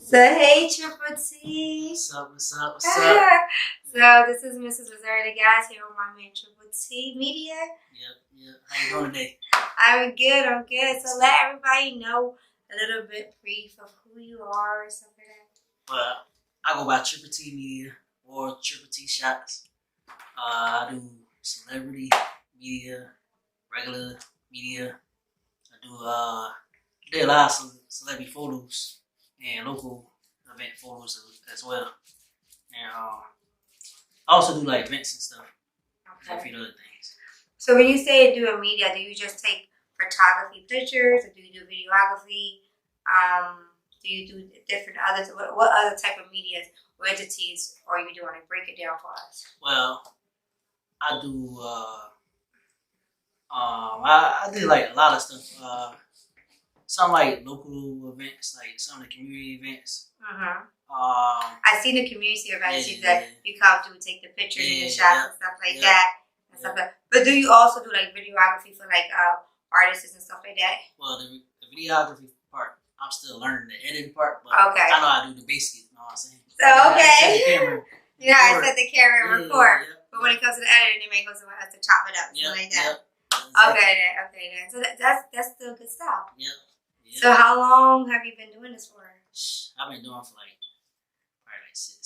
So hey Triple T. What's up, what's up, what's up? So this is Melyssa Rosario, guys, here with my man Triple T Media. Yep. How you doing today? I'm good. So let everybody know a little bit brief of who you are and stuff like that. Well, I go by Triple T Media or Triple T Shots. I do celebrity media, regular media. I did a lot of celebrity photos and local event photos as well. And I also do like events and stuff. And a few other things. So when you say doing media, do you just take photography pictures, or do you do videography? Do you do different others? What other type of media or entities are you doing? Break it down for us. Well, I do. I did like a lot of stuff. Some like local events, like some of the community events. I seen the community events yeah, that you come to take the pictures and the shots and stuff like that. And stuff like. But do you also do like videography for like artists and stuff like that? Well, the videography part, I'm still learning the editing part, but okay. I know how to do the basics. You know what I'm saying? So okay. I set the camera and record. Yeah. But when it comes to the editing, it may go somewhere else to chop it up, something like that. Exactly. Okay then. So that's still good stuff. Yep. So how long have you been doing this for? I've been doing it for like probably like 6+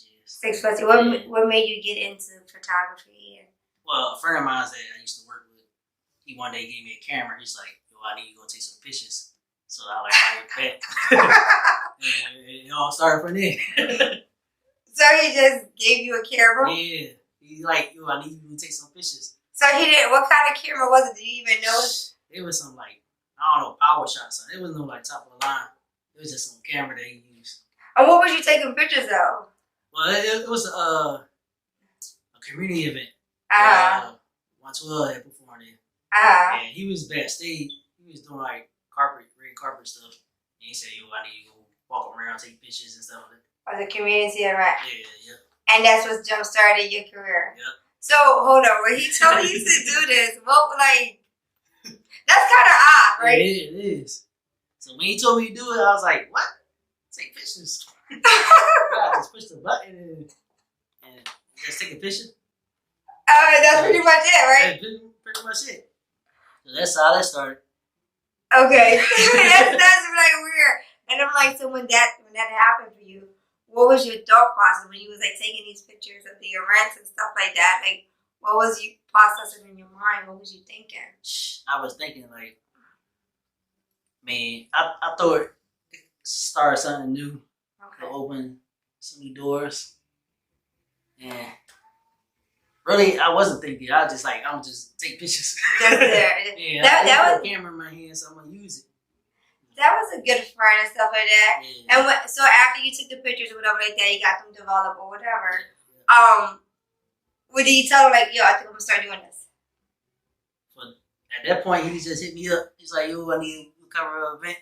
years. 6+ years. What made you get into photography? Well, a friend of mine that I used to work with, he one day gave me a camera. He's like, "Yo, I need you to go take some pictures." So I bet. And it all started from there. So he just gave you a camera? Yeah. He's like, "Yo, I need you to take some pictures." So he did. What kind of camera was it? Do you even know? It was some like, I don't know, power shots. It wasn't no like top of the line. It was just some camera that he used. And what was you taking pictures of? Well, it was a community event. 112 had performed in. And he was backstage. He was doing like red carpet stuff. And he said, "Yo, I need you to go walk around, take pictures and stuff like that." The community event. Yeah. And that's what jump started your career. Yep. So hold on, when he told you to do this, that's kind of odd, right? Yeah, it is. So when he told me to do it, I was like, "What? Take pictures?" I just push the button and just take a picture. That's pretty much it, right? That's pretty much it. So that's how that started. Okay, that's like weird. And I'm like, so when that happened for you, what was your thought process when you was like taking these pictures of the events and stuff like that? Like, what was you processing in your mind? What was you thinking? I was thinking like, man, I thought it started something new. To open some new doors. And really, I wasn't thinking. I was just like, I'm just take pictures. That's it. Yeah, that was a camera in my hand, so I'm gonna use it. That was a good friend and stuff like that. Yeah. And so after you took the pictures or whatever like that, you got them developed or whatever. What did you tell him, like, yo, I think I'm gonna start doing this? But at that point, he just hit me up. He's like, "Yo, I need to cover an event."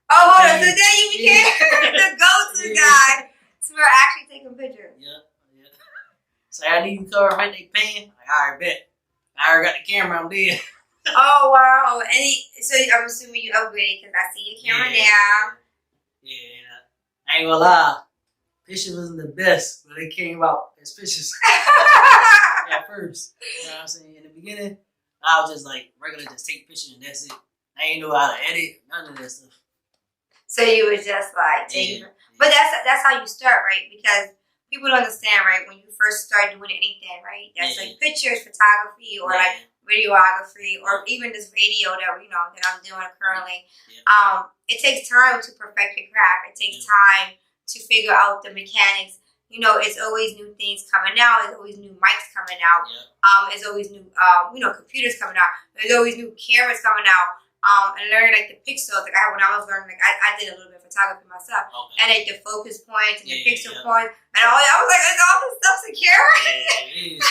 Oh, hold on. So then you became the go-to guy for actually taking pictures. Yeah. So I need to cover an event they paying. Like, all right, bet. I already got the camera. I'm there. Oh, wow. And so I'm assuming you upgraded because I see your camera now. Yeah. I ain't gonna lie. Pictures wasn't the best, but they came out as pictures at first. You know what I'm saying? In the beginning, I was just like regular, just take pictures and that's it. I ain't know how to edit, none of that stuff. So you were just like taking, but that's how you start, right? Because people don't understand, right? When you first start doing anything, right? That's like pictures, photography, or like videography, or even this radio that I'm doing currently. It takes time to perfect your craft. It takes time to figure out the mechanics. It's always new things coming out. There's always new mics coming out. There's always new, computers coming out. There's always new cameras coming out. And learning like the pixels, like when I was learning, like I did a little bit of photography myself, and like the focus points and the pixel points, and I was like, all this stuff secure. Yeah, it is.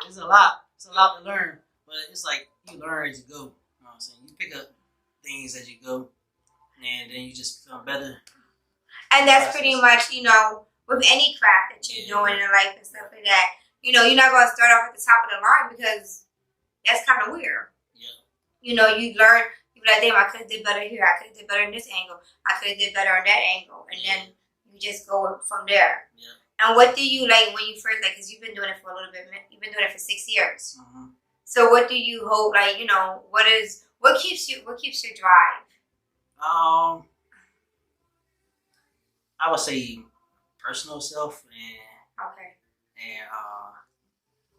It's a lot. It's a lot to learn, but it's like you learn as you go. You know what I'm saying? You pick up things as you go, and then you just become better. And that's pretty much, with any craft that you're doing in life and stuff like that. You're not going to start off at the top of the line because that's kind of weird. You learn. Like, damn, I could have did better here. I could have did better in this angle. I could have did better on that angle. And then you just go from there. Yeah. And what do you like when you first like? Because you've been doing it for a little bit. You've been doing it for 6 years. Mm-hmm. So what do you hope? Like, you know, what keeps your drive? I would say personal self and Okay. and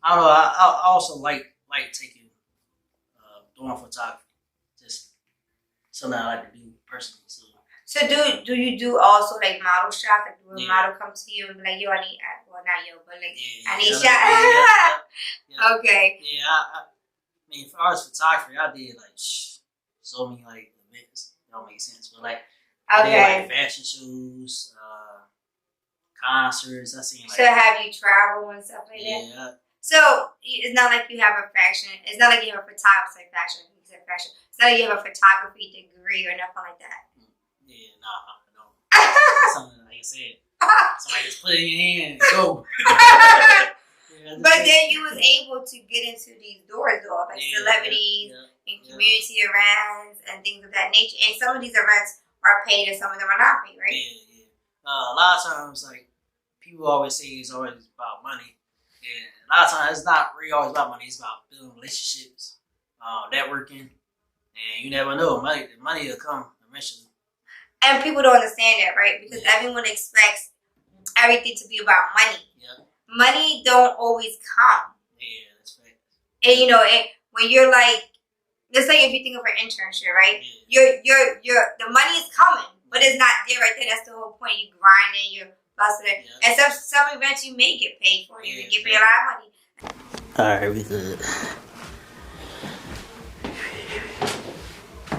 I don't know. I also like taking doing photography. Just something I like to do personally. So do you do also like model shots? Like, do a Yeah. model come to you and be like, yo, I need, well, not yo, but like, I need yeah, shots. yeah. Okay. Yeah, I mean, as far as photography, I did like so many like events. It don't make sense, but like I did like fashion shows, concerts. I seen like. So have you traveled and stuff like that? Yeah. So it's not like you have a fashion. It's not like you have a photography fashion. You said fashion. It's not like you have a photography degree or nothing like that. Yeah, nah, no. That's something like I said. Somebody just put it in your hand and go. But then you was able to get into these doors though, like celebrities and community events and things of that nature. And some of these events are paid and some of them are not paid, right? Yeah. A lot of times, like, people always say it's always about money. And a lot of times, it's not really always about money. It's about building relationships, networking. And you never know. The money will come eventually. And people don't understand that, right? Because everyone expects everything to be about money. Yeah. Money don't always come. Yeah, that's right. And you know, when you're like, let's say if you think of an internship, right? Yeah. The money is coming, but it's not there right there. That's the whole point. You grinding, you're busting it. Yeah. And some events you may get paid for. You get paid a lot of money. Alright, we good.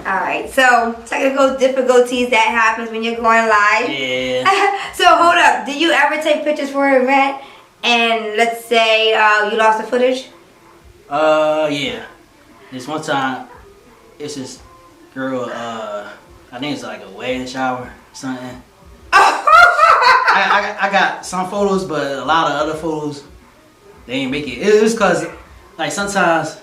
Alright, so technical difficulties that happens when you're going live. Yeah. So hold up. Do you ever take pictures for an event and let's say you lost the footage? Yeah. This one time, it's this girl, I think it's like a wedding shower or something. I got some photos, but a lot of other photos, they ain't make it. It was because, like, sometimes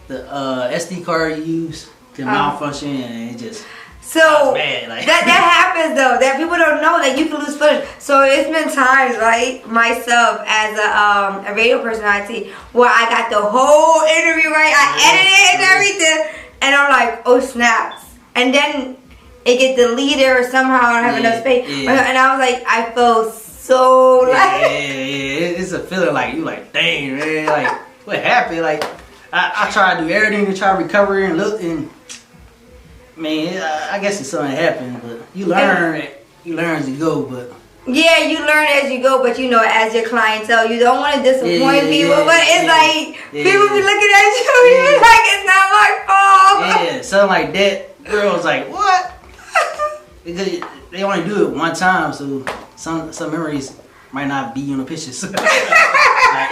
the SD card you use can malfunction and it just... So bad, like. that happens though. That people don't know that you can lose footage. So it's been times, right, myself as a radio personality, where I got the whole interview right. I edited it and everything, and I'm like, oh snaps! And then it get deleted or somehow I don't have enough space. Yeah. And I was like, I feel so like. Yeah. It's a feeling like you like, dang man, like what happened? Like I try to do everything to try to recover and look and. Man, I guess it's something that happened, but you learn it. You learn as you go, but... Yeah, you learn as you go, but you know, as your clientele, you don't want to disappoint people, but it's like, people be looking at you, you be like, it's not my fault. Yeah, something like that. Girl's like, what? Because they only do it one time, so some memories might not be in the pictures.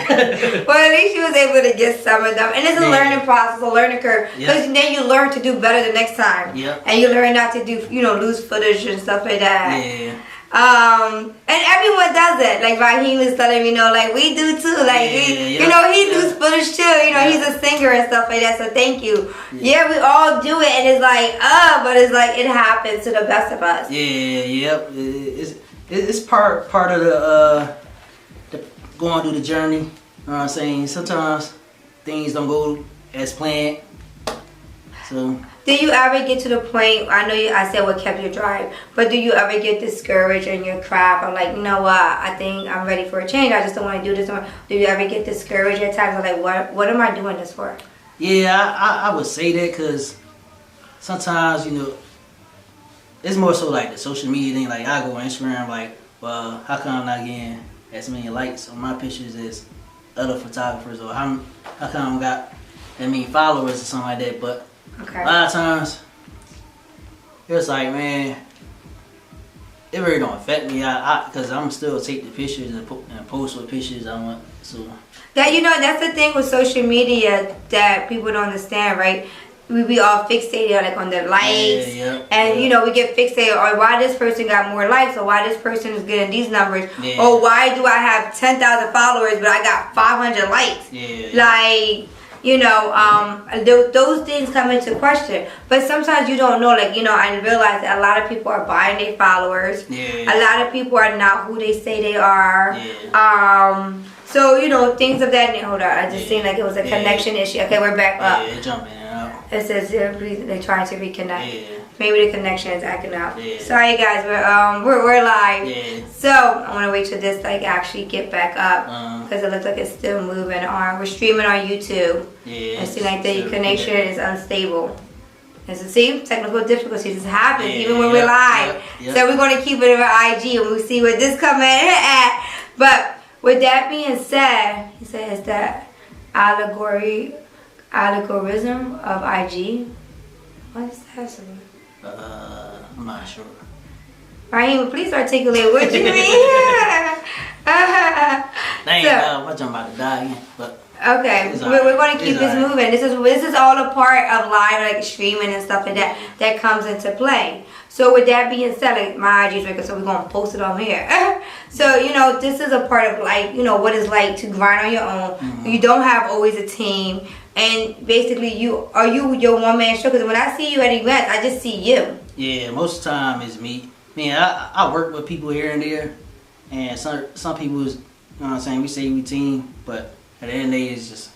Well, at least you was able to get some of them. And it's a learning process, a learning curve. Because then you learn to do better the next time. Yep. And you learn not to do, lose footage and stuff like that. Yeah. And everyone does it. Like Raheem was telling me, like we do too. Like he lose footage too. He's a singer and stuff like that. So thank you. Yeah, we all do it, and it's like, but it's like it happens to the best of us. Yep. It's part of the going through the journey. You know what I'm saying? Sometimes things don't go as planned. So. Do you ever get to the point, I said what kept your drive, but do you ever get discouraged in your craft or like, you know what, I think I'm ready for a change, I just don't want to do this anymore. Do you ever get discouraged at times? Or like, what am I doing this for? Yeah, I would say that because sometimes, it's more so like the social media thing. Like I go on Instagram, like, well, how come I'm not getting as many likes on my pictures as other photographers, or how come I got that many followers or something like that? But a lot of times, it's like, man, it really don't affect me. Because I'm still take the pictures and post what pictures I want. So that that's the thing with social media that people don't understand, right? We be all fixated like on the likes, and we get fixated on why this person got more likes, or why this person is getting these numbers, or why do I have 10,000 followers but I got 500 likes? Like those things come into question. But sometimes you don't know, like, I realize that a lot of people are buying their followers. Yeah. A lot of people are not who they say they are. Yeah. So, things of that. Hold on, I just seen like it was a connection issue. Okay, we're back up. Yeah, jumping out. It says they're trying to reconnect. Yeah. Maybe the connection is acting out. Yeah. Sorry guys, we're live. Yeah. So I want to wait till this like actually get back up because it looks like it's still moving on. We're streaming on YouTube. Yeah. And see, like the connection is unstable. And so see, technical difficulties just happens even when we're live. So we're going to keep it on IG and we'll see what this coming at. But with that being said, he says that algorithm of IG. What is that? I'm not sure. Raheem, please articulate what you mean. Dang, I'm about to die again. But okay, we're going to keep this moving. This is all a part of live, like streaming and stuff like that comes into play. So with that being said, like my IG is record, so we're going to post it on here. So, this is a part of like, what it's like to grind on your own. Mm-hmm. You don't have always a team. And basically, you your one-man show. Because when I see you at events, I just see you. Yeah, most of the time it's me. I work with people here and there. And some people, you know what I'm saying, we say we team. But at the end of the day, it's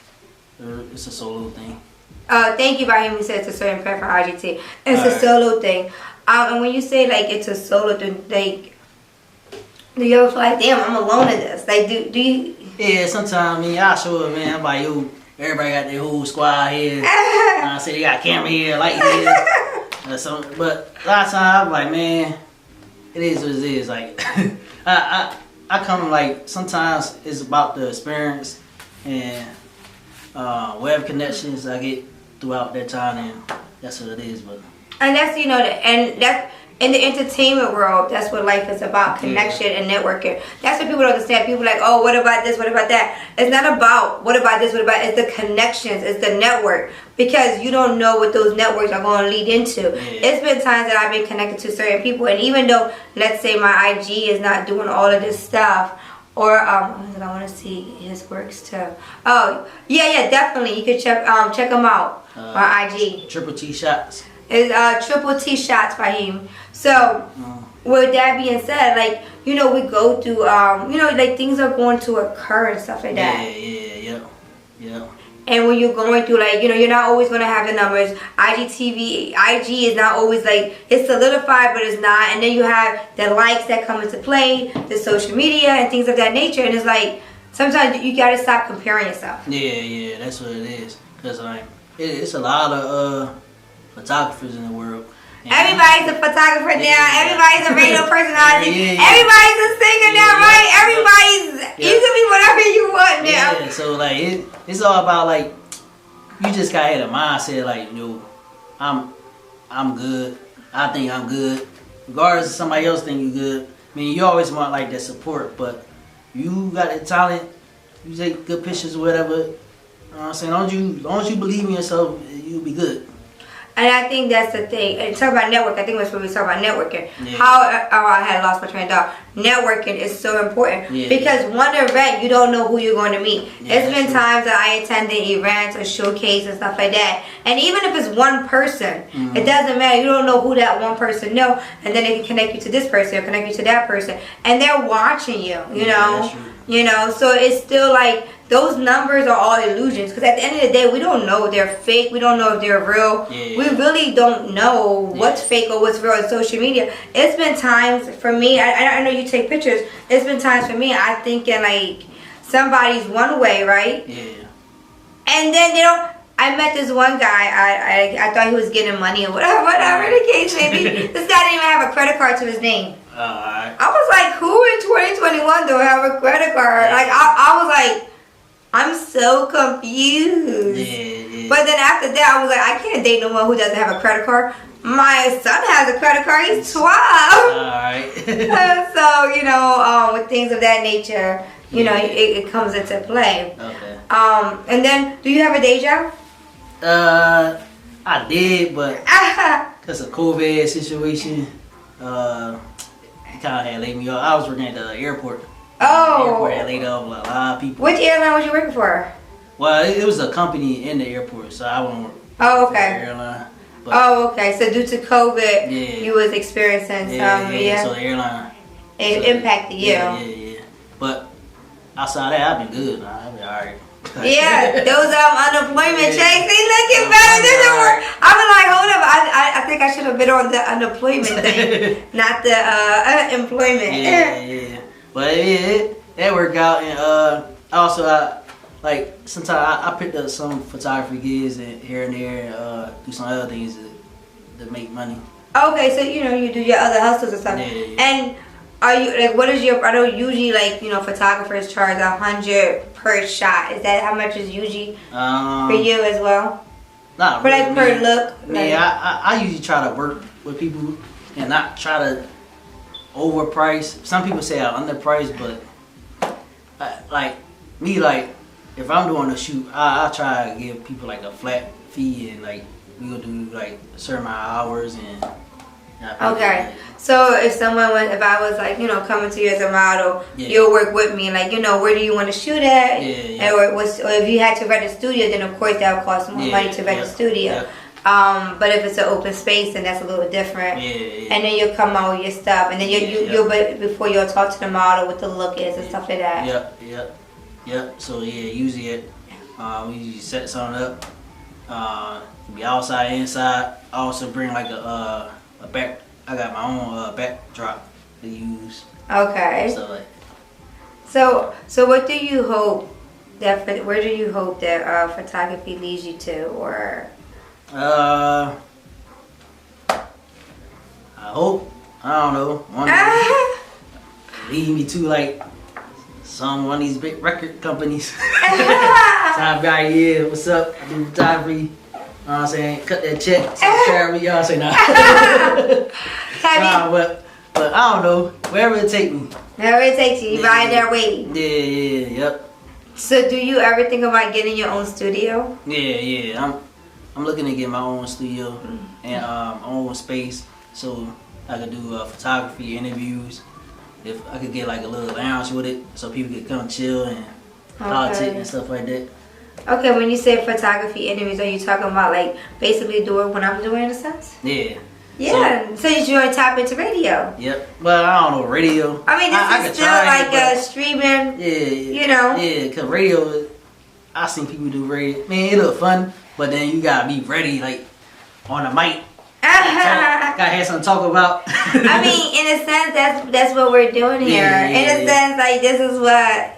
a solo thing. Thank you, Raheem. You said it's a certain prayer for IGT. It's a solo thing. And when you say like it's a solo thing, like, do you ever feel like, damn, I'm alone in this? Like, do you? Yeah, sometimes I show up, man. I'm like, yo, everybody got their whole squad here. I say they got camera here, light here. But a lot of times I'm like, man, it is what it is. Like, I come like sometimes it's about the experience and web connections I get throughout that time, and that's what it is. But. And that's, and that's in the entertainment world, that's what life is about, connection and networking. That's what people don't understand. People are like, oh, what about this, what about that? It's not about what about this, what about, it's the connections, it's the network. Because you don't know what those networks are going to lead into. Yeah. It's been times that I've been connected to certain people, and even though, let's say my IG is not doing all of this stuff, or I want to see his works too. Oh, yeah, definitely. You can check him out on IG. Triple T Shots. It's Triple T Shots by him. So, with that being said, like, we go through, like things are going to occur and stuff like that. Yeah. And when you're going through, like, you're not always going to have the numbers. IG is not always, like, it's solidified, but it's not. And then you have the likes that come into play, the social media and things of that nature. And it's like, sometimes you got to stop comparing yourself. Yeah, that's what it is. Because, like, it's a lot of photographers in the world. Everybody's a photographer now. Everybody's a radio personality. Everybody's a singer now, right? You can be whatever you want now. Yeah, so like it's all about like you just gotta have a mindset like, I'm good. I think I'm good. Regardless of somebody else think you good. I mean, you always want like that support, but you got the talent. You take good pictures or whatever. You know what I'm saying? As long as you believe in yourself, you'll be good. And I think that's the thing. And talk about network. I think that's what we talk about networking. Yeah. I had lost my train of thought. Networking is so important because one event you don't know who you're going to meet. It's been times that I attended events or showcases and stuff like that. And even if it's one person, it doesn't matter. You don't know who that one person know, and then they can connect you to this person or connect you to that person, and they're watching you. You know. So it's still like. Those numbers are all illusions because at the end of the day, we don't know if they're fake. We don't know if they're real. We really don't know what's fake or what's real on social media. It's been times for me, I know you take pictures. It's been times for me, I'm thinking like somebody's one way, right? Yeah. And then, I met this one guy. I thought he was getting money or whatever the case may be. This guy didn't even have a credit card to his name. I was like, who in 2021 don't have a credit card? Like, I was like, I'm so confused. But then after that, I was like, I can't date no one who doesn't have a credit card. My son has a credit card. He's 12. Alright. So, with things of that nature, it comes into play. Okay. And then, do you have a day job? I did, but because of COVID situation, it kind of had laid me off. I was working at the airport. Oh. The airport had laid off a lot of people. Which airline was you working for? Well, it was a company in the airport, so I won't work Oh, for the okay. airline. But, Oh, okay. So due to COVID, yeah. you was experiencing some, So the airline. it So, impacted you. Yeah. But outside that, I've been good. I've been alright. Yeah, those unemployment Yeah. checks, they looking better than the work. I was like, hold up, I think I should have been on the unemployment thing, not the employment. Yeah. But it worked out, and also sometimes I picked up some photography gigs and here and there, and do some other things to make money. Okay, so you do your other hustles or something. Yeah. And are you like, what is your? I know usually photographers charge $100 per shot. Is that how much is usually for you as well? Not for really, like per look. Yeah, I usually try to work with people and not try to overprice. Some people say I'm underpriced, but if I'm doing a shoot, I try to give people like a flat fee, and like we gonna do like a certain amount of hours and. Okay, so if I was like, coming to you as a model, you'll work with me, like, where do you want to shoot at? Or if you had to rent a studio, then of course that would cost more money to rent a studio. But if it's an open space, then that's a little different. And then you'll come out with your stuff, and then before you'll talk to the model what the look is and stuff like that. Yep. So usually we usually set something up. Be outside, inside. I also bring like a back. I got my own backdrop to use. Okay. So what do you hope where do you hope that photography leads you to, or? I hope, I don't know, one day lead me to like one of these big record companies. Top guy, what's up? I do photography. You know what I'm saying? Cut that check, subscribe me, y'all say nah. But I don't know. Wherever it take me. Wherever it takes you, you right there waiting. Yep. So do you ever think about getting your own studio? Yeah. I'm looking to get my own studio and my own space, so I could do photography, interviews. If I could get like a little lounge with it, so people could come chill and politic and stuff like that. Okay, when you say photography interviews, are you talking about like basically doing what I'm doing in a sense? Yeah. So you want to tap into radio? Yep. Well, I don't know radio. I mean, this is still like a streaming. Yeah, because radio, I seen people do radio. Man, it look fun, but then you gotta be ready, like on the mic. Gotta have something to talk about. I mean, in a sense, that's what we're doing here. In a sense, like this is the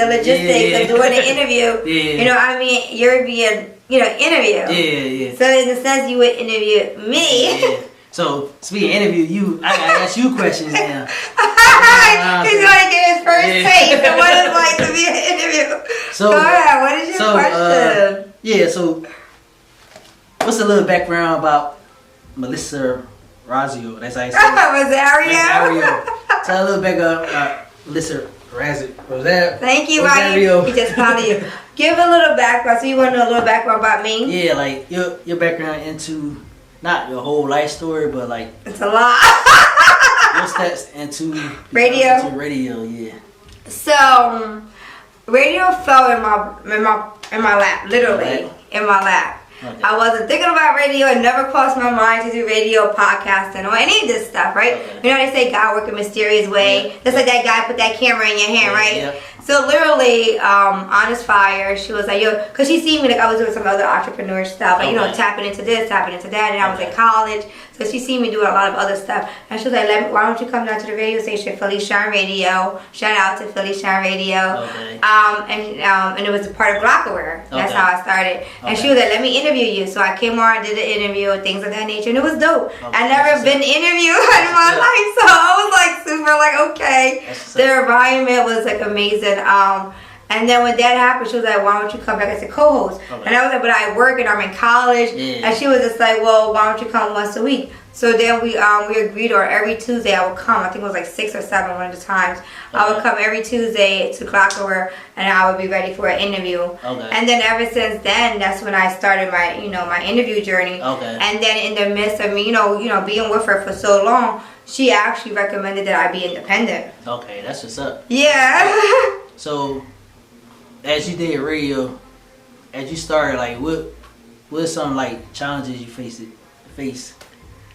logistics of doing an interview. I mean, you're being interviewed. So in a sense, you would interview me. So speaking of interview, I gotta ask you questions now. He's gonna get his first taste of what it's like to be an interview. So go ahead. What is your question? So what's a little background about Melyssa Rosario? That's how you say it. Rosario. Tell a little bit about Melyssa Rosario. Thank you, Rosario. He just followed you. Give a little background. So you want to know a little background about me? Yeah, like your background into not your whole life story, but like it's a lot. your steps into radio. So radio fell in my lap, literally in my lap. Okay. I wasn't thinking about radio. It never crossed my mind to do radio, podcasting, or any of this stuff, right? Okay. You know they say God work a mysterious way. Just like that guy put that camera in your hand, right? Yeah. So literally, Honest Fire, she was like, yo, because she seen me like I was doing some other entrepreneur stuff, like, tapping into this, tapping into that, and I was in college. So she seen me doing a lot of other stuff. And she was like, why don't you come down to the radio station, Philly Shine Radio. Shout out to Philly Shine Radio. Okay. And it was a part of Glockerware. That's how I started. And she was like, let me interview you. So I came on, did the interview, and things of that nature. And it was dope. I never been interviewed in my life. So I was like super like, okay. The environment was like amazing. And then when that happened, she was like, why don't you come back as a co-host? Okay. And I was like, but I work and I'm in college. Yeah. And she was just like, well, why don't you come once a week? So then we agreed, or every Tuesday I would come. I think it was like 6 or 7 one of the times. Okay. I would come every Tuesday to Glockerware, and I would be ready for an interview. Okay. And then ever since then, that's when I started my my interview journey. Okay. And then in the midst of me, being with her for so long, she actually recommended that I be independent. Okay, that's what's up. Yeah. So as you did radio, as you started, like what's some like challenges you face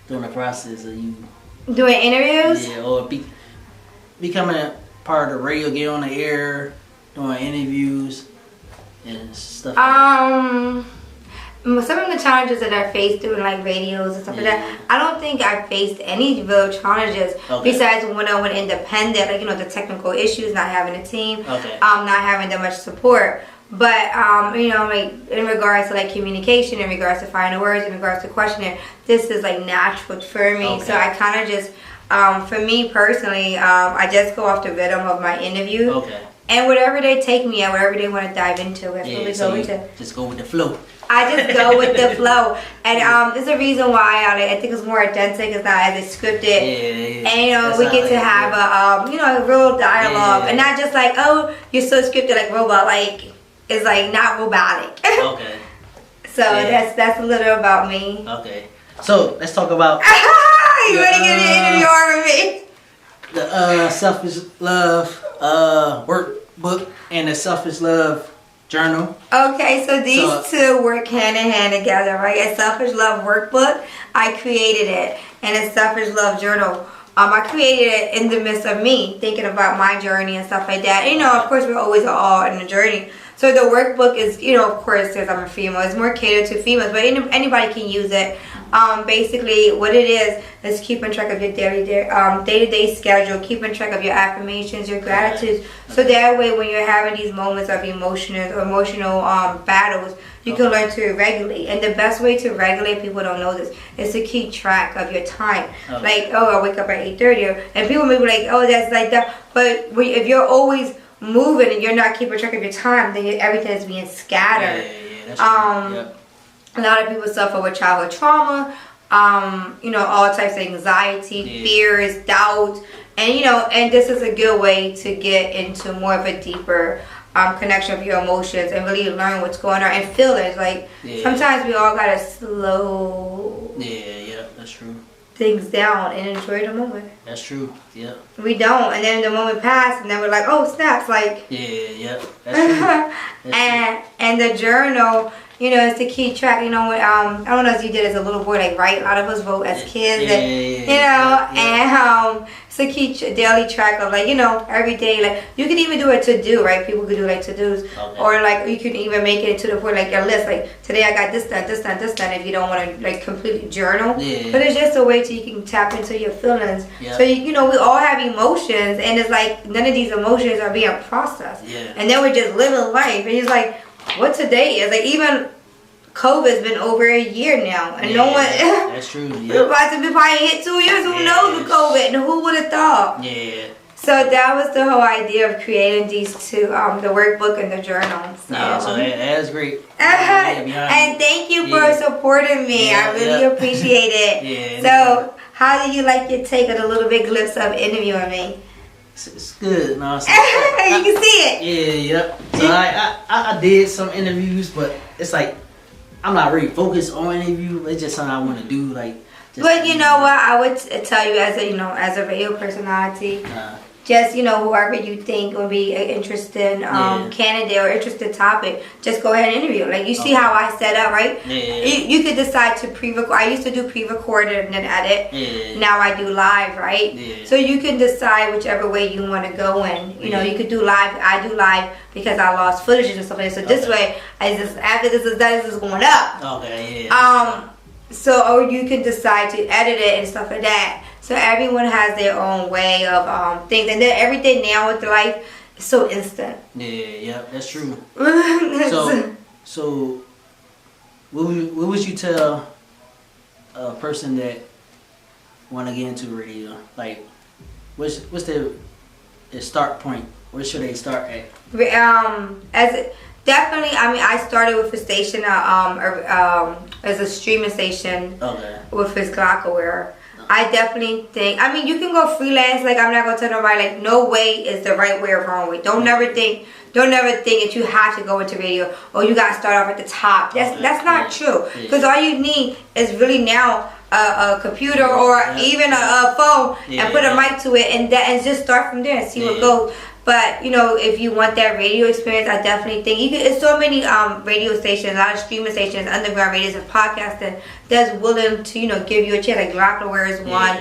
during the process of you doing interviews? Yeah, or becoming a part of the radio, get on the air, doing interviews and stuff. Some of the challenges that I faced doing like radios and stuff like that, I don't think I faced any real challenges besides when I went independent, like, you know, the technical issues, not having a team, not having that much support. But, you know, like in regards to like communication, in regards to finding words, in regards to questioning, this is like natural for me. So I kind of just, for me personally, I just go off the rhythm of my interview. And whatever they take me at, whatever they want to dive into, that's what we go into. Just go with the flow. I just go with the flow, and there's a reason why I think it's more authentic. It's not as scripted, and you know we get to have a you know, a real dialogue, and not just like, oh, you're so scripted like robot. Like it's like not robotic. So that's a little about me. So let's talk about. You ready to get an interview with me? The selfish love workbook and the selfish love journal. Okay, so these two work hand in hand together, right? A selfish love workbook, I created it, and a selfish love journal. I created it in the midst of me thinking about my journey and stuff like that. And, you know, of course, we're always all in a journey. So the workbook is, you know, of course, because I'm a female, it's more catered to females, but anybody can use it. Basically, what it is keeping track of your day-to-day schedule, keeping track of your affirmations, your gratitudes. So that way, when you're having these moments of emotional battles, you can learn to regulate. And the best way to regulate, people don't know this, is to keep track of your time. Like, oh, I wake up at 8:30, and people may be like, oh, that's like that. But if you're always moving and you're not keeping track of your time, then everything is being scattered. That's true. A lot of people suffer with childhood trauma, you know, all types of anxiety, fears, doubts, and you know, and this is a good way to get into more of a deeper connection of your emotions and really learn what's going on and feel it. Like sometimes we all gotta slow that's true. things down and enjoy the moment. That's true. We don't, and then the moment passes, and then we're like, oh snaps, like that's true. and the journal, you know, is to keep track. You know, I don't know if you did as a little boy, like, right? A lot of us wrote as kids, and you know, and so keep daily track of, like, you know, every day. Like, you can even do a to-do, right? People could do like to-dos, or like you can even make it to the point like your list. Like, today I got this done, this done, this done. If you don't want to like completely journal, but it's just a way so you can tap into your feelings. So you know, we all have emotions, and it's like none of these emotions are being processed, and then we're just living life, and it's like, what today is, like, even COVID's been over a year now, and no one. That's true. We're about to be probably hit 2 years. Who knows with COVID? And who would have thought? So that was the whole idea of creating these two, the workbook and the journal. So that's great. And thank you for supporting me. I really appreciate it. So how do you like your take on a little bit glimpse of interviewing me? It's good. No, you can see it. So I did some interviews, but it's like I'm not really focused on interview. It's just something I want to do. Like, but you know what? I would tell you as a radio personality. Just, you know, whoever you think would be an interesting candidate or interesting topic, just go ahead and interview. Like, you see how I set up, right? You could decide to pre-record. I used to do pre-record and then edit. Now I do live, right? So you can decide whichever way you want to go in. You know, you could do live. I do live because I lost footage and stuff like that. So this way, after this is done, this is going up. So, or you can decide to edit it and stuff like that. So everyone has their own way of things, and then everything now with life is so instant. That's true. So what would you tell a person that want to get into radio? Like, what's their start point? Where should they start at? Definitely, I mean, I started with a station, as a streaming station with his Glockaware. I definitely think, I mean, you can go freelance. Like, I'm not going to tell nobody, like, no way is the right way or wrong way. Don't never think that you have to go into radio or you got to start off at the top. That's not true. Because all you need is really now a computer or even a phone and put a mic to it and just start from there and see what goes. But if you want that radio experience, I definitely think you can. There's so many radio stations, a lot of streaming stations, underground radios, and podcasting that's willing to give you a chance. Like Rockaware is one.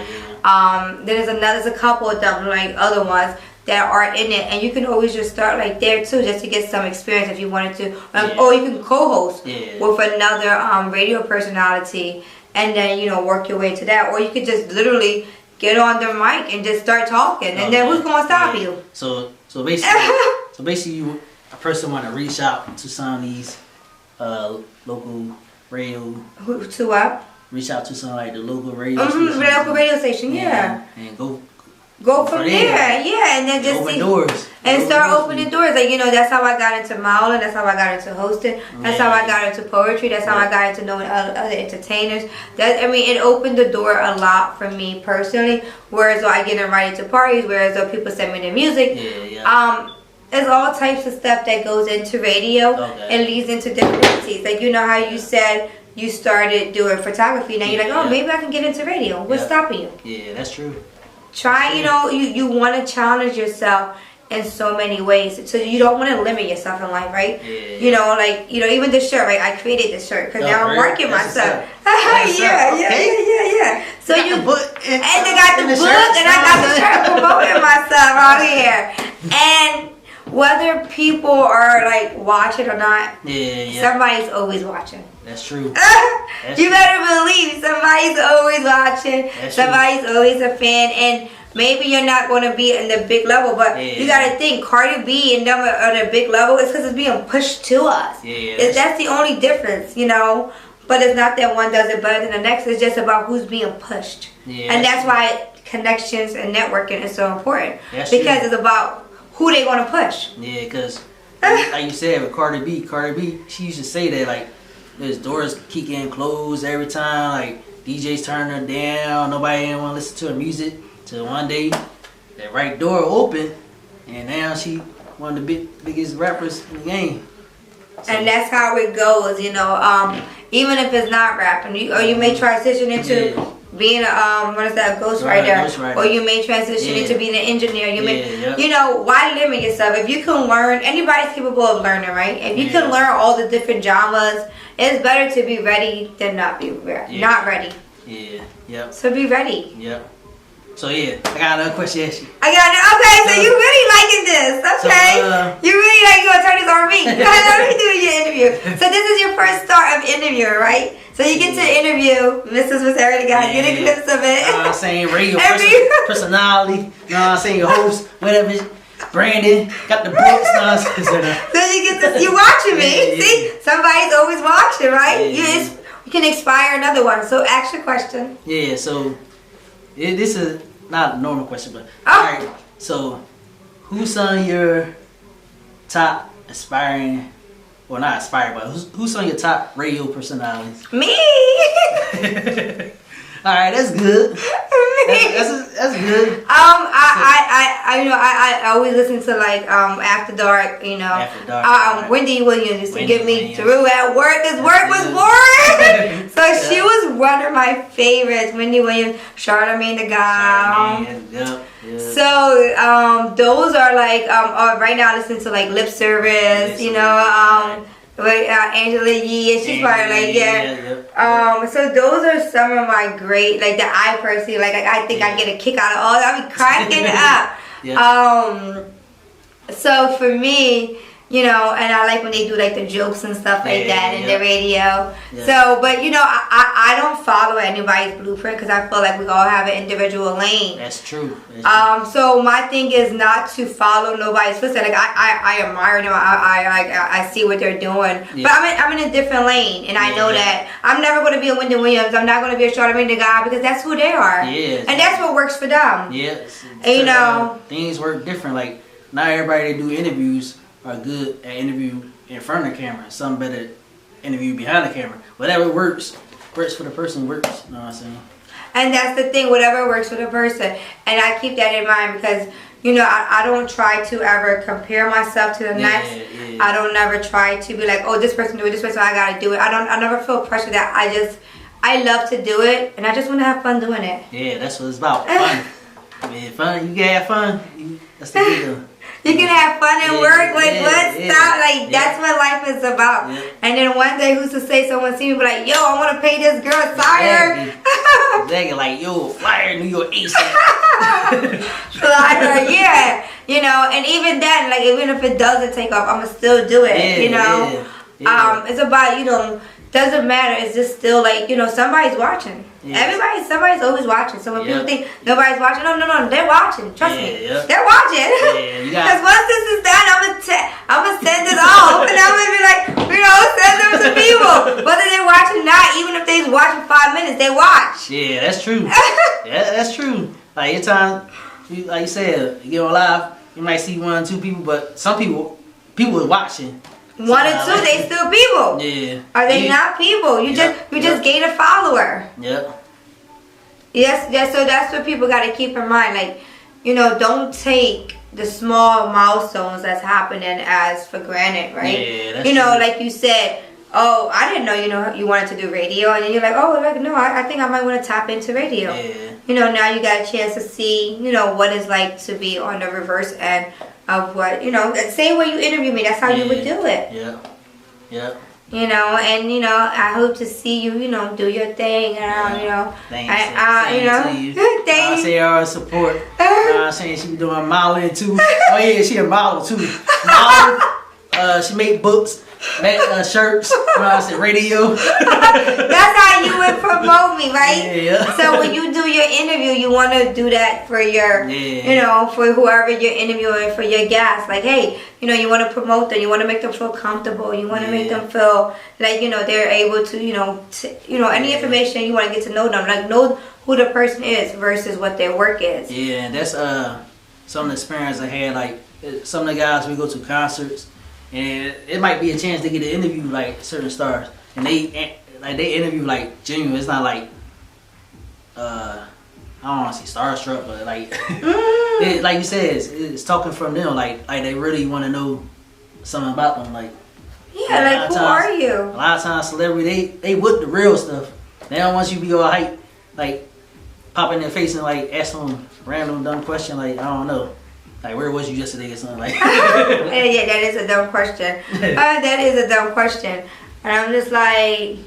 There's a couple of them, like other ones that are in it, and you can always just start like there too, just to get some experience if you wanted to. Or you can co-host with another radio personality, and then work your way to that. Or you could just literally get on the mic and just start talking, and then who's gonna stop you? So basically, a person want to reach out to some of these local radio. To what? Reach out to some like the local radio station. Local radio station, yeah. And go from there, yeah, and then just open doors. And start opening doors. Like, that's how I got into modeling. That's how I got into hosting. That's how I got into poetry. That's how I got into knowing other entertainers. It opened the door a lot for me personally. Whereas though I get invited to parties, whereas though people send me their music. There's all types of stuff that goes into radio and leads into different entities. Like, how you said you started doing photography. Now you're like, maybe I can get into radio. What's stopping you? Yeah, that's true. Try, you want to challenge yourself in so many ways. So you don't want to limit yourself in life, right? Yeah. Even this shirt, right? I created this shirt because now I'm working myself. Yeah. So you got the book and I got the book and I got the shirt promoting myself out here. And whether people are like watching or not, somebody's always watching. That's true. You better believe somebody's always watching. Somebody's always a fan, and maybe you're not going to be in the big level, but you got to think Cardi B and them are on a big level. It's because it's being pushed to us. That's the only difference, But it's not that one does it better than the next. It's just about who's being pushed, and that's why connections and networking is so important because it's about who they want to push. Yeah, because like you said with Cardi B, she used to say that like there's doors keep getting closed every time, like DJs turn her down, nobody didn't want to listen to her music. Till one day, that right door opened, and now she one of the biggest rappers in the game. So, and that's how it goes, even if it's not rapping, you may transition into being a ghostwriter, or you may transition into being an engineer. You may, why limit yourself? If you can learn, anybody's capable of learning, right? If you can learn all the different genres, it's better to be ready than not not ready. Yeah. Yep. So be ready. Yep. So I got another question to ask you. Okay, so you really liking this, okay? You really like your attorneys on me. Let me do your interview. So this is your first start of interview, right? So you get to interview Mrs. Rosario, the guy, get a glimpse of it. I'm saying radio personality, I'm saying your host, whatever, Brandon, got the books, So you watching me. See, somebody's always watching, right? You can inspire another one. So ask your question. Yeah, so this is not a normal question, but alright. So, who's some of your top aspiring, well not aspiring, but who's some of your top radio personalities? Me. Alright, that's good. That's good. I always listen to like After Dark, After Dark. Wendy Williams used to get me through at work because work was boring. So she was one of my favorites. Wendy Williams, Charlamagne the God. So those are like right now I listen to like Lip Service, with Angela Yee, and she's probably so those are some of my great, like that I personally like. I think I get a kick out of all. I be cracking up. So for me, and I like when they do like the jokes and stuff like that in the radio. So, but I don't follow anybody's blueprint because I feel like we all have an individual lane. That's true. So my thing is not to follow nobody's footsteps. Like I admire them. I see what they're doing. But I'm in a different lane, and I know that I'm never going to be a Wendy Williams. I'm not going to be a Charlamagne the God because that's who they are. And that's what works for them. And, things work different. Like not everybody that do interviews are good at interview in front of the camera. Some better interview behind the camera. Whatever works for the person works. You know what I'm saying? And that's the thing, whatever works for the person. And I keep that in mind because, I don't try to ever compare myself to the next. I don't never try to be like, oh, this person do it, this person, I gotta do it. I never feel pressure that I love to do it, and I just want to have fun doing it. Yeah, that's what it's about. Fun. Fun. You can have fun. That's the deal. You can have fun at work. Like, what? Stop. Like, that's what life is about. Yeah. And then one day, who's to say someone see me be like, yo, I want to pay this girl a flyer. Exactly. Like, yo, flyer New York ASAP. Flyer, yeah. You know, and even then, like, even if it doesn't take off, I'm going to still do it, you know. It's about, you know, doesn't matter. It's just still like, you know, somebody's watching. Somebody's always watching. So when people think nobody's watching, no, they're watching. Trust me, they're watching. Because once this is done, I'm gonna send it off, and I'm gonna be like, you know, send them to people. Whether they're watching or not, even if they're watching 5 minutes, they watch. Yeah, that's true. That's true. Like your time, like you said, you get on live, you might see 1 or 2 people, but some people are watching. 1 or 2, they still people. Yeah. Are they not people? You just gain a follower. Yep. Yes. So that's what people got to keep in mind. Like, you know, don't take the small milestones that's happening as for granted, right? Yeah. That's you know, true. like you said, oh, I didn't know, you know, you wanted to do radio, and then you're like, oh, like no, I think I might want to tap into radio. Yeah. You know, now you got a chance to see, you know, what it's like to be on the reverse end of what, you know, same way you interview me, that's how you would do it. Yeah. You know, and you know, I hope to see you, you know, do your thing, you know. Thanks. You know, I say our support. I'm saying she be doing modeling too. Oh yeah, she a model too. She make books, make shirts. I said radio. That's how you would promote me, right? Yeah. So when you do your interview, you want to do that for your, you know, for whoever you're interviewing, for your guests. Like, hey, you know, you want to promote them. You want to make them feel comfortable. You want to make them feel like, you know, they're able to, you know, any information you want to get to know them. Like, know who the person is versus what their work is. Yeah, and that's some of the experience I had. Like, some of the guys, we go to concerts, and it might be a chance to get an interview like certain stars, and they interview like genuine. It's not like I don't want to say starstruck, but like like you said, it's talking from them. Like they really want to know something about them. Like like who are you? A lot of times, celebrity they with the real stuff. They don't want you to be all hype, like pop in their face and like ask them random dumb question. Like I don't know. Like, where was you yesterday or something like yeah, that is a dumb question. That is a dumb question. And I'm just like,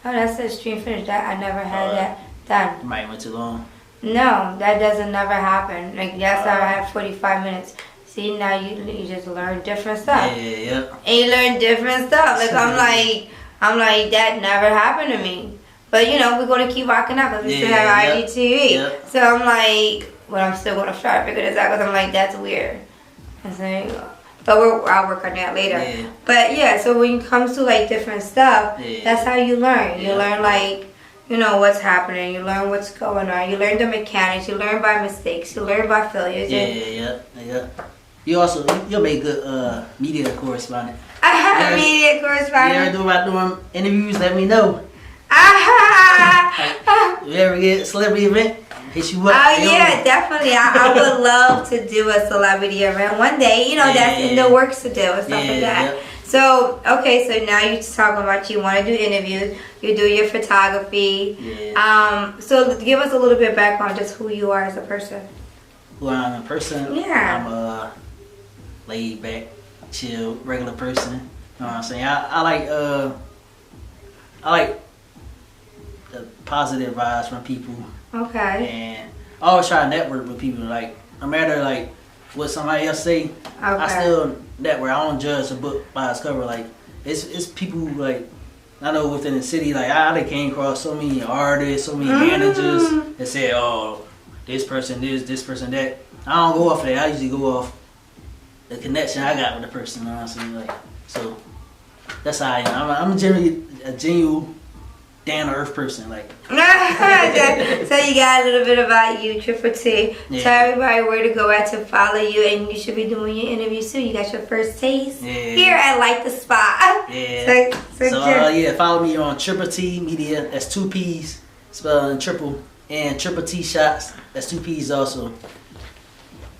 oh, that's the stream finish. That I never had that done. You might went too long. No, that doesn't never happen. Like, yes, I had 45 minutes. See, now you just learn different stuff. Yeah. And you learn different stuff. Like, I'm like, that never happened to me. But, you know, we're going to keep rocking out because we still have IGTV. Yep. So I'm like, well, I'm still going to try to figure this out because I'm like, that's weird. But I'll work on that later. Yeah. But yeah, so when it comes to like different stuff, that's how you learn. You learn like, you know, what's happening. You learn what's going on. You learn the mechanics. You learn by mistakes. You learn by failures. Yeah. You'll make good media correspondent. Media correspondent. You ever do about doing interviews? Let me know. You ever get a celebrity event? Hit you up. Oh yeah, definitely. I would love to do a celebrity event one day. You know, that's in the works to do and stuff like that. So okay, so now you're talking about you want to do interviews. You do your photography. So give us a little bit of background, just who you are as a person. Who I am as a person? Yeah. I'm a laid back, chill, regular person. You know what I'm saying? I like the positive vibes from people. Okay. And I always try to network with people. Like, no matter like what somebody else say, I still network. I don't judge a book by its cover. Like, it's people who, like, I know within the city, like I came across so many artists, so many managers that said, oh, this person this person that. I don't go off of that. I usually go off the connection I got with the person. You know what I'm saying? Like, so that's how I am. I'm generally a genuine down to earth person, like. So you got a little bit about you, Triple T. Tell everybody where to go at to follow you, and you should be doing your interview soon. You got your first taste here at Like the Spot. So follow me on Triple T Media. That's 2 P's, spelled in triple, and Triple T Shots. That's 2 P's also.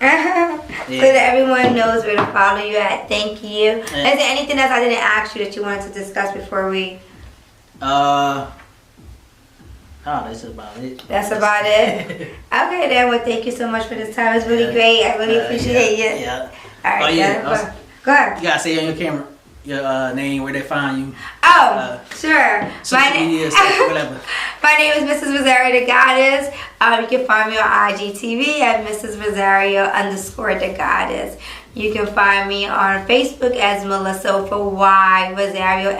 So that everyone knows where to follow you at. Thank you. Is there anything else I didn't ask you that you wanted to discuss before we? That's about it. That's about it? Okay then, well thank you so much for this time. It's really great. I really appreciate you. right. Oh yeah. Go ahead. You gotta say on your camera your name, where they find you. Oh, sure. Social media, whatever. My name is Mrs. Rosario the Goddess. You can find me on IGTV at Mrs. Rosario _ the Goddess. You can find me on Facebook as Melyssa for Y Rosario,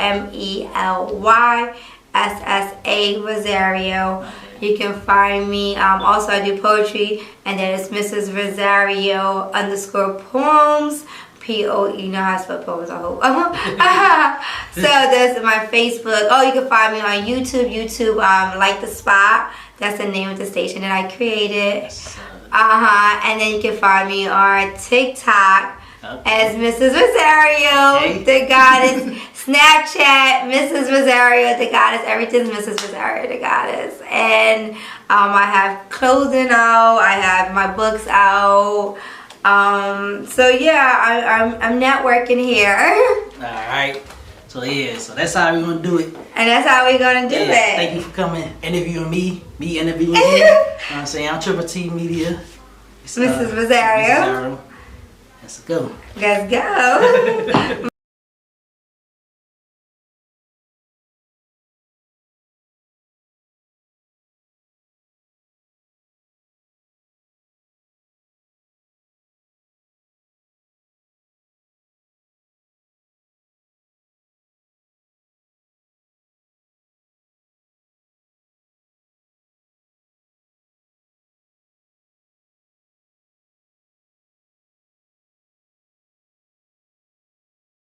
MELYSSA Rosario. You can find me. Also, I do poetry, and that is Mrs. Rosario _ poems. POE, you know how I spell poems, I hope. So that's my Facebook. Oh, you can find me on YouTube. YouTube, Like the Spot. That's the name of the station that I created. And then you can find me on TikTok as Mrs. Rosario, the Goddess. Snapchat, Mrs. Rosario, the Goddess. Everything's Mrs. Rosario, the Goddess. And I have clothing out. I have my books out. So yeah, I'm networking here. Alright. So yeah, so that's how we're gonna do it. And that's how we're gonna do it. Thank you for coming, interviewing me interviewing you. You know what I'm saying? I'm Triple T Media. Mrs. Rosario. Let's go. Let's go.